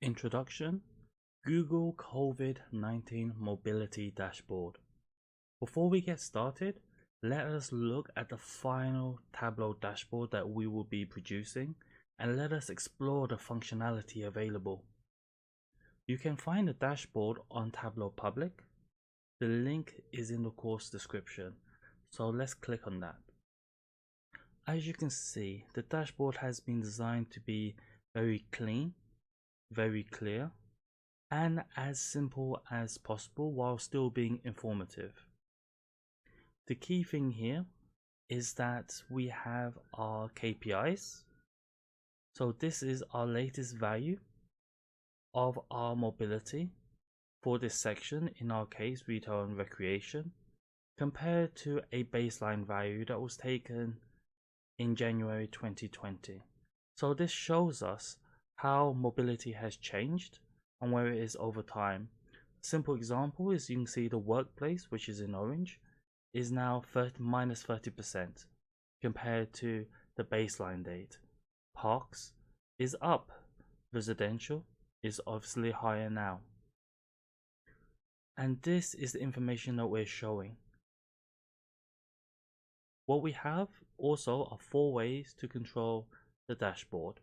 Introduction: Google COVID-19 Mobility Dashboard. Before we get started, let us look at the final Tableau dashboard that we will be producing, and let us explore the functionality available. You can find the dashboard on Tableau Public. The link is in the course description, so let's click on that. As you can see, the dashboard has been designed to be very clean, very clear, and as simple as possible while still being informative. The key thing here is that we have our KPIs. So this is our latest value of our mobility for this section, in our case retail and recreation, compared to a baseline value that was taken in January 2020. So this shows us how mobility has changed and where it is over time. Simple example is you can see the workplace, which is in orange, is now minus 30% compared to the baseline date. Parks is up. Residential is obviously higher now. And this is the information that we're showing. What we have also are 4 ways to control the dashboard.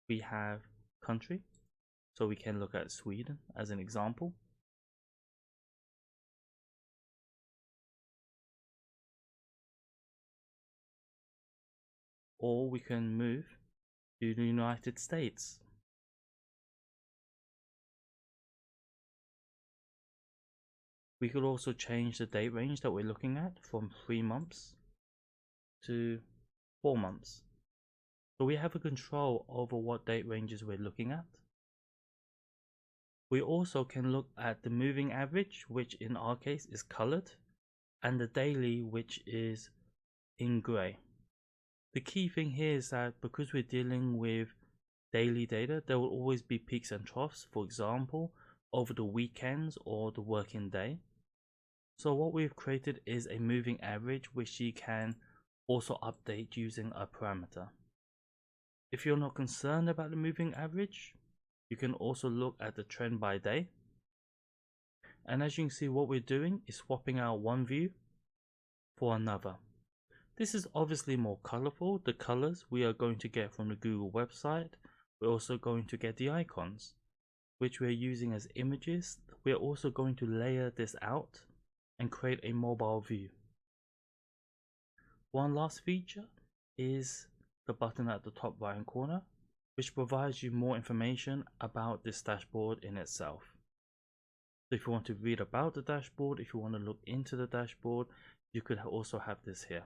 We have country, so we can look at Sweden as an example. Or we can move to the United States. We could also change the date range that we're looking at from 3 months to 4 months. So we have a control over what date ranges we're looking at. We also can look at the moving average, which in our case is colored, and the daily, which is in gray. The key thing here is that because we're dealing with daily data, there will always be peaks and troughs, for example, over the weekends or the working day. So what we've created is a moving average, which you can also update using a parameter. If you're not concerned about the moving average, you can also look at the trend by day. And as you can see, what we're doing is swapping out one view for another. This is obviously more colorful. The colors we are going to get from the Google website. We're also going to get the icons, which we're using as images. We're also going to layer this out and create a mobile view. One last feature is the button at the top right hand corner, which provides you more information about this dashboard in itself. So if you want to read about the dashboard, if you want to look into the dashboard, you could also have this here.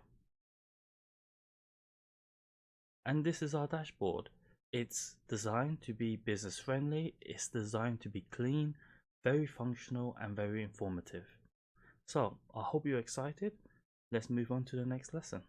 And this is our dashboard. It's designed to be business friendly, it's designed to be clean, very functional, and very informative. So I hope you're excited. Let's move on to the next lesson.